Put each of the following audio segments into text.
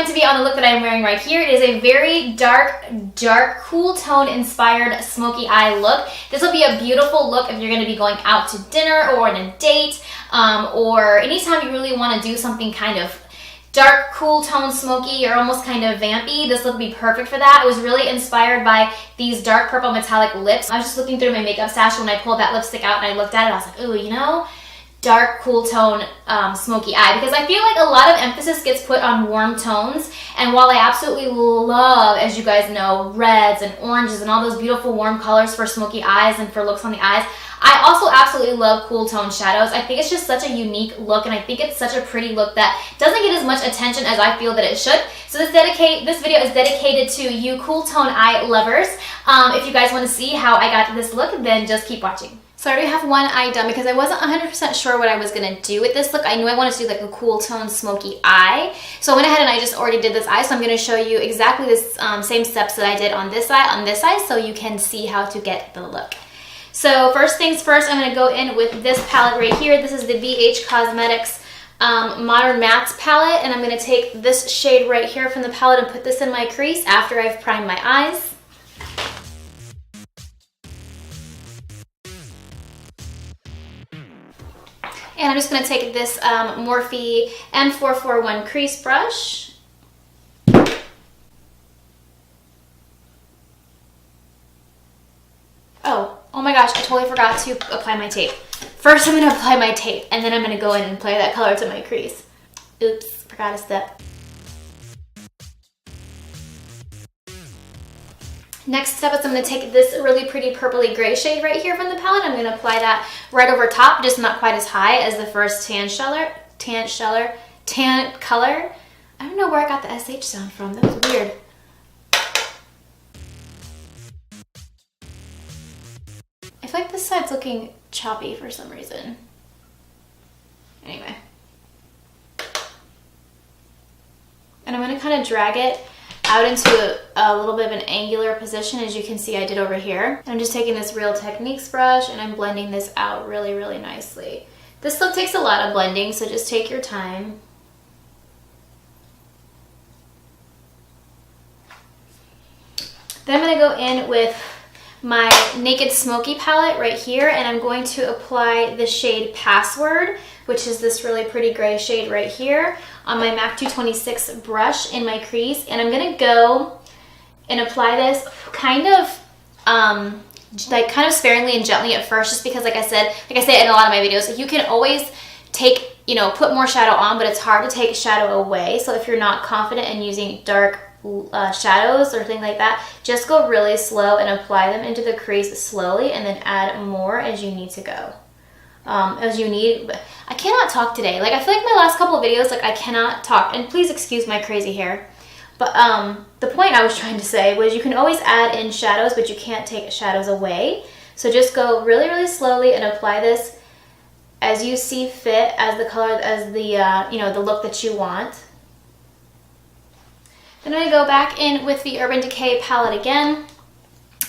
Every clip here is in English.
going to be on the look that I'm wearing right here. It is a very dark, cool tone inspired smoky eye look. This will be a beautiful look if you're going to be going out to dinner or on a date, or anytime you really want to do something kind of dark, cool tone, smoky, or almost kind of vampy. This look would be perfect for that. It was really inspired by these dark purple metallic lips. I was just looking through my makeup stash when I pulled that lipstick out and I looked at it. I was like, ooh, you know, dark, cool tone, smoky eye, because I feel like a lot of emphasis gets put on warm tones, and while I absolutely love, as you guys know, reds and oranges and all those beautiful warm colors for smoky eyes and for looks on the eyes, I also absolutely love cool tone shadows. I think it's just such a unique look, and I think it's such a pretty look that doesn't get as much attention as I feel that it should. So this video is dedicated to you cool tone eye lovers. If you guys want to see how I got to this look, then just keep watching. So I already have one eye done because I wasn't 100% sure what I was going to do with this look. I knew I wanted to do like a cool tone smoky eye. So I went ahead and I just already did this eye. So I'm going to show you exactly the same steps that I did on this eye so you can see how to get the look. So first things first, I'm going to go in with this palette right here. This is the VH Cosmetics Modern Mattes palette. And I'm going to take this shade right here from the palette and put this in my crease after I've primed my eyes. And I'm just going to take this Morphe M441 crease brush. Oh my gosh, I totally forgot to apply my tape. First I'm going to apply my tape, and then I'm going to go in and apply that color to my crease. Oops, forgot a step. Next step is I'm going to take this really pretty purpley gray shade right here from the palette. I'm going to apply that right over top, just not quite as high as the first tan color. I don't know where I got the SH sound from. That was weird. I feel like this side's looking choppy for some reason. Anyway. And I'm going to kind of drag it out into a little bit of an angular position, as you can see I did over here. And I'm just taking this Real Techniques brush and I'm blending this out really, really nicely. This look takes a lot of blending, so just take your time. Then I'm going to go in with my Naked Smoky palette right here, and I'm going to apply the shade Password, which is this really pretty gray shade right here, on my MAC 226 brush in my crease. And I'm going to go and apply this kind of sparingly and gently at first, just because like I say in a lot of my videos, you can always take, put more shadow on, but it's hard to take shadow away. So if you're not confident in using dark shadows or things like that, just go really slow and apply them into the crease slowly, and then add more as you need to go. I cannot talk today. Like, I feel like my last couple of videos, like, I cannot talk, and please excuse my crazy hair. But the point I was trying to say was you can always add in shadows, but you can't take shadows away. So just go really, really slowly and apply this as you see fit, as the color, as the the look that you want. Then I'm going to go back in with the Urban Decay palette again,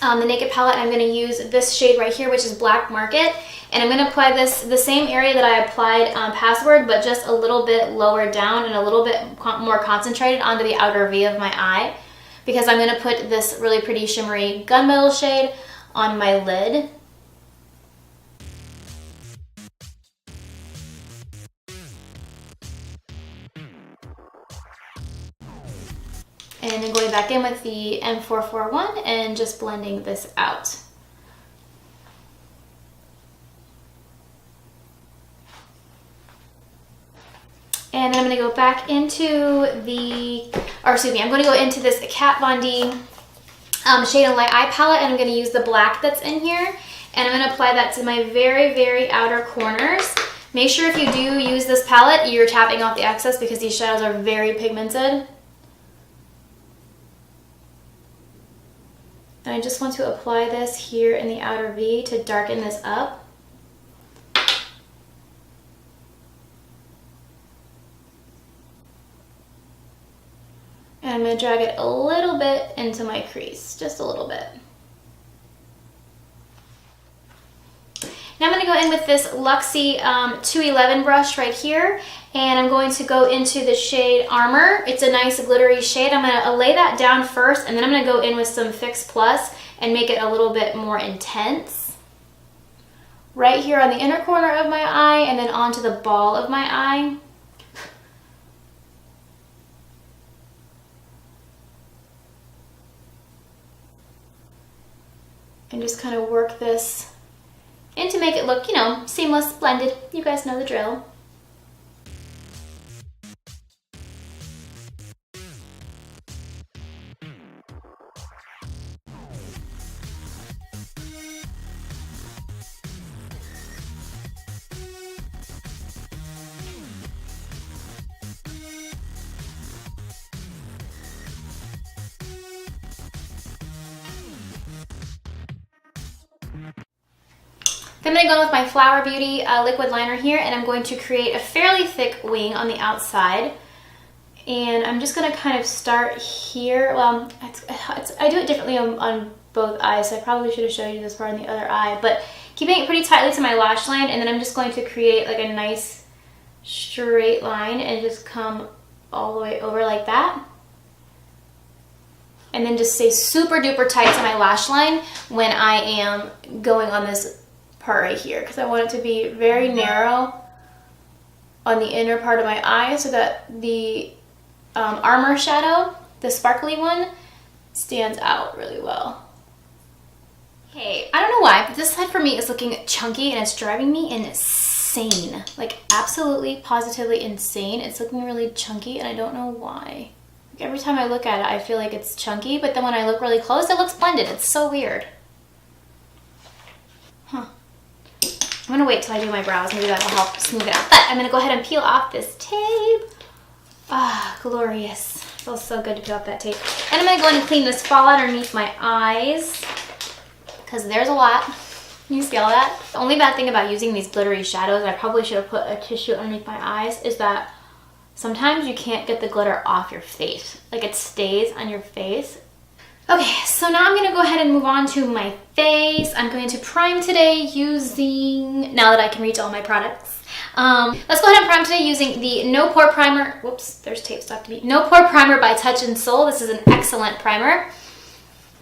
the Naked palette. I'm going to use this shade right here, which is Black Market, and I'm going to apply this the same area that I applied Password, but just a little bit lower down and a little bit more concentrated onto the outer V of my eye, because I'm going to put this really pretty shimmery gunmetal shade on my lid. And then going back in with the M441 and just blending this out. And then I'm going to go back into I'm going to go into this Kat Von D Shade and Light Eye palette, and I'm going to use the black that's in here, and I'm going to apply that to my very, very outer corners. Make sure if you do use this palette, you're tapping off the excess, because these shadows are very pigmented. And I just want to apply this here in the outer V to darken this up. And I'm going to drag it a little bit into my crease, just a little bit. Now I'm going to to go in with this Luxie 211 brush right here, and I'm going to go into the shade Armor. It's a nice glittery shade. I'm going to lay that down first, and then I'm going to go in with some Fix Plus and make it a little bit more intense. Right here on the inner corner of my eye, and then onto the ball of my eye. And just kind of work this in to make it look, you know, seamless, blended. You guys know the drill. I'm going to go with my Flower Beauty liquid liner here, and I'm going to create a fairly thick wing on the outside. And I'm just going to kind of start here. Well, I do it differently on both eyes, so I probably should have showed you this part on the other eye. But keeping it pretty tightly to my lash line, and then I'm just going to create like a nice straight line and just come all the way over like that. And then just stay super duper tight to my lash line when I am going on this part right here, because I want it to be very narrow on the inner part of my eye so that the Armor shadow, the sparkly one, stands out really well. Okay, I don't know why, but this side for me is looking chunky and it's driving me insane. Like absolutely, positively insane. It's looking really chunky and I don't know why. Like, every time I look at it, I feel like it's chunky, but then when I look really close, it looks blended. It's so weird. Huh. I'm going to wait till I do my brows. Maybe that will help smooth it out. But I'm going to go ahead and peel off this tape. Ah, glorious. Feels so good to peel off that tape. And I'm going to go ahead and clean this fall underneath my eyes, because there's a lot. You see all that? The only bad thing about using these glittery shadows, I probably should have put a tissue underneath my eyes, is that sometimes you can't get the glitter off your face. Like it stays on your face. Okay, so now I'm going to go ahead and move on to my face. I'm going to prime today using, now that I can reach all my products, let's go ahead and prime today using the No Pore Primer. Whoops, there's tape stuck to me. No Pore Primer by Touch and Soul. This is an excellent primer.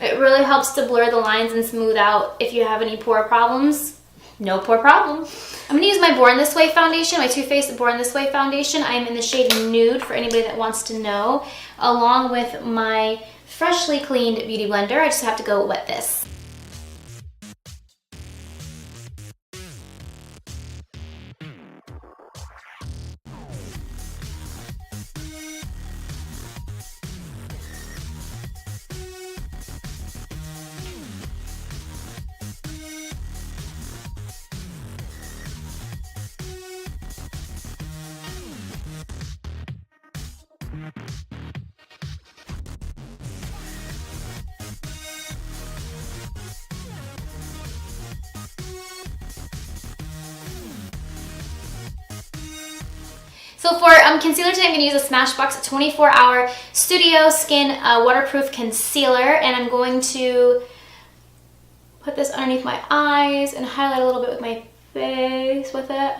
It really helps to blur the lines and smooth out if you have any pore problems. No pore problem. I'm going to use my Born This Way foundation, my Too Faced Born This Way foundation. I am in the shade Nude for anybody that wants to know, along with my freshly cleaned beauty blender. I just have to go wet this. So for concealer today, I'm going to use a Smashbox 24-Hour Studio Skin Waterproof Concealer, and I'm going to put this underneath my eyes and highlight a little bit with my face with it.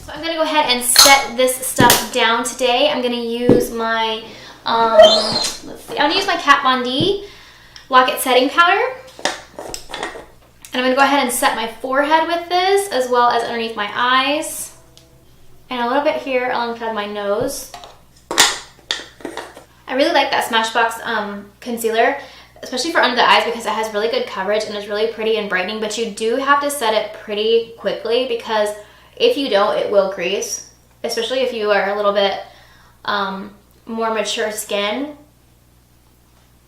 So I'm gonna go ahead and set this stuff down today. I'm gonna use my, let's see, I'm gonna use my Kat Von D Lock It Setting Powder. And I'm gonna go ahead and set my forehead with this, as well as underneath my eyes. And a little bit here alongside my nose. I really like that Smashbox concealer, especially for under the eyes, because it has really good coverage and is really pretty and brightening, but you do have to set it pretty quickly, because if you don't, it will crease, especially if you are a little bit more mature skin.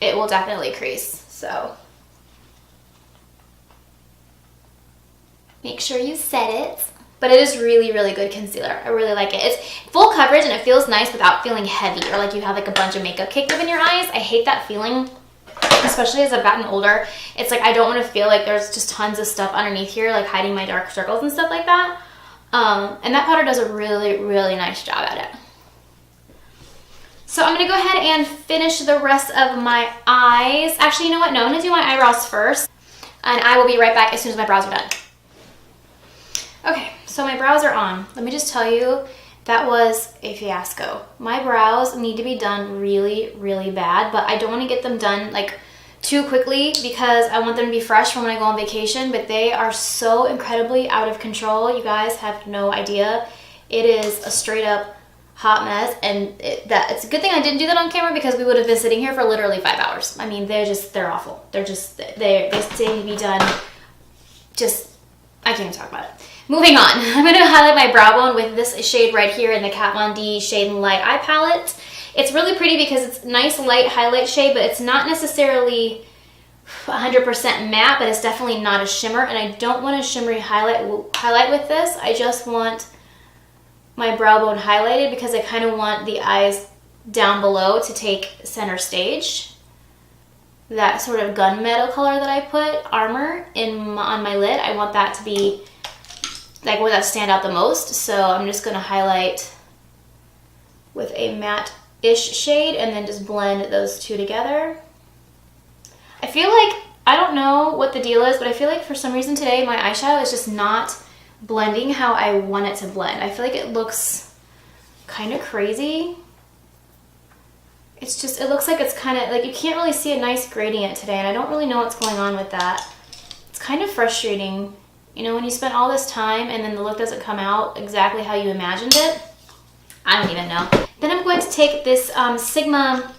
It will definitely crease. So Make sure you set it. But it is really, really good concealer. I really like it. It's full coverage and it feels nice without feeling heavy or like you have like a bunch of makeup caked up in your eyes. I hate that feeling, especially as I've gotten older. It's like I don't want to feel like there's just tons of stuff underneath here, like hiding my dark circles and stuff like that. And that powder does a really, really nice job at it. So I'm going to go ahead and finish the rest of my eyes. Actually, you know what? No, I'm going to do my eyebrows first. And I will be right back as soon as my brows are done. Okay, so my brows are on. Let me just tell you, that was a fiasco. My brows need to be done really, really bad, but I don't want to get them done like too quickly because I want them to be fresh for when I go on vacation, but they are so incredibly out of control. You guys have no idea. It is a straight up hot mess, and it's a good thing I didn't do that on camera because we would have been sitting here for literally 5 hours. I mean, they're awful. They need to be done. I can't even talk about it. Moving on, I'm going to highlight my brow bone with this shade right here in the Kat Von D Shade and Light Eye Palette. It's really pretty because it's a nice light highlight shade, but it's not necessarily 100% matte, but it's definitely not a shimmer, and I don't want a shimmery highlight with this. I just want my brow bone highlighted because I kind of want the eyes down below to take center stage. That sort of gunmetal color that I put, Armor, on my lid, I want that to be like where that stand out the most. So I'm just going to highlight with a matte-ish shade and then just blend those two together. I feel like, I don't know what the deal is, but I feel like for some reason today my eyeshadow is just not blending how I want it to blend. I feel like it looks kind of crazy. It looks like it's kind of like you can't really see a nice gradient today, and I don't really know what's going on with that. It's kind of frustrating. You know, when you spend all this time and then the look doesn't come out exactly how you imagined it. I don't even know. Then I'm going to take this Sigma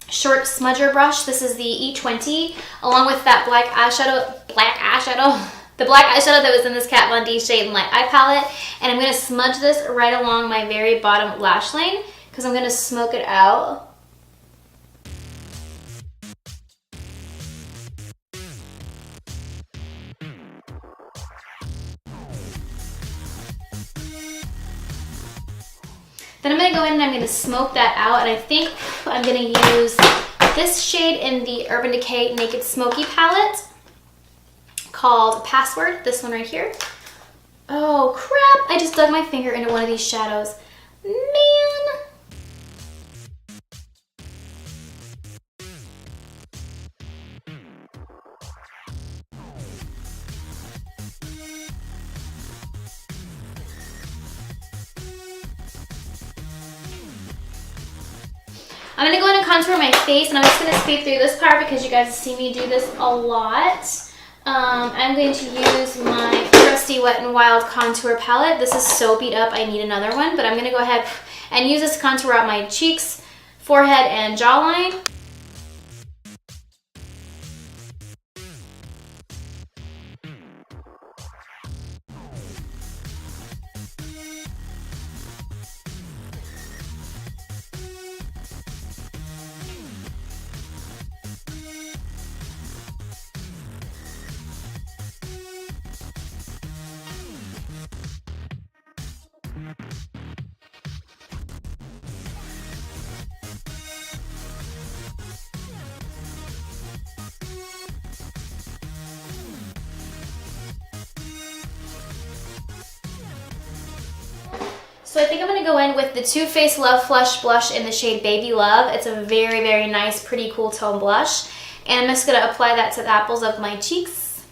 short smudger brush. This is the E20, along with that black eyeshadow, the black eyeshadow that was in this Kat Von D Shade and Light Eye Palette. And I'm going to smudge this right along my very bottom lash line because I'm going to smoke it out. Then I'm going to go in and I'm going to smoke that out, and I think I'm going to use this shade in the Urban Decay Naked Smoky palette called Password, this one right here. Oh crap, I just dug my finger into one of these shadows. Man. I'm going to go in and contour my face, and I'm just going to speed through this part because you guys see me do this a lot. I'm going to use my trusty Wet n Wild contour palette. This is so beat up, I need another one, but I'm going to go ahead and use this to contour out my cheeks, forehead, and jawline. So I think I'm going to go in with the Too Faced Love Flush blush in the shade Baby Love. It's a very, very nice, pretty cool tone blush. And I'm just going to apply that to the apples of my cheeks.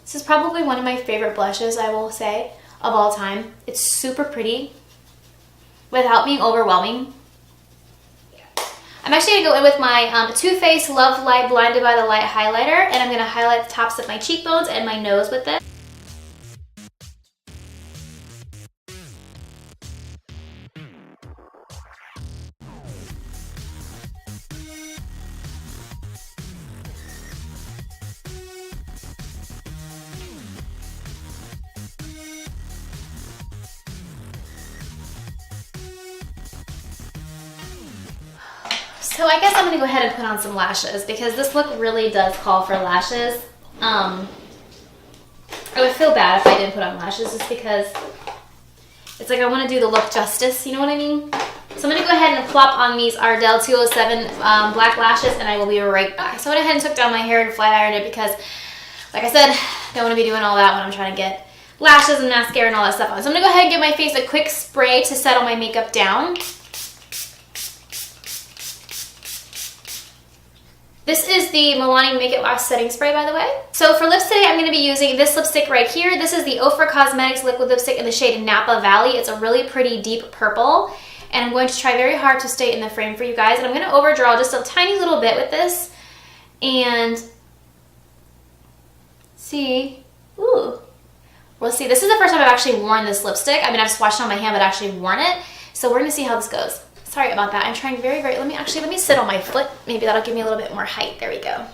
This is probably one of my favorite blushes, I will say, of all time. It's super pretty without being overwhelming. I'm actually going to go in with my Too Faced Love Light Blinded by the Light highlighter, and I'm going to highlight the tops of my cheekbones and my nose with this. So I guess I'm going to go ahead and put on some lashes because this look really does call for lashes. I would feel bad if I didn't put on lashes just because it's like I want to do the look justice, you know what I mean? So I'm going to go ahead and plop on these Ardell 207 black lashes, and I will be right back. So I went ahead and took down my hair and flat ironed it because, like I said, I don't want to be doing all that when I'm trying to get lashes and mascara and all that stuff on. So I'm going to go ahead and give my face a quick spray to settle my makeup down. This is the Milani Make It Last Setting Spray, by the way. So for lips today, I'm going to be using this lipstick right here. This is the Ofra Cosmetics Liquid Lipstick in the shade Napa Valley. It's a really pretty deep purple. And I'm going to try very hard to stay in the frame for you guys. And I'm going to overdraw just a tiny little bit with this. And see, ooh. Well, see, this is the first time I've actually worn this lipstick. I mean, I've swatched it on my hand, but actually worn it. So we're going to see how this goes. Sorry about that. I'm trying very, let me sit on my foot. Maybe that'll give me a little bit more height. There we go.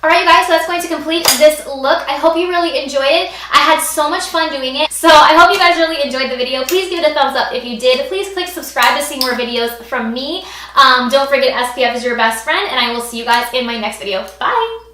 All right, you guys, so that's going to complete this look. I hope you really enjoyed it. I had so much fun doing it. So I hope you guys really enjoyed the video. Please give it a thumbs up if you did. Please click subscribe to see more videos from me. Don't forget SPF is your best friend, and I will see you guys in my next video. Bye.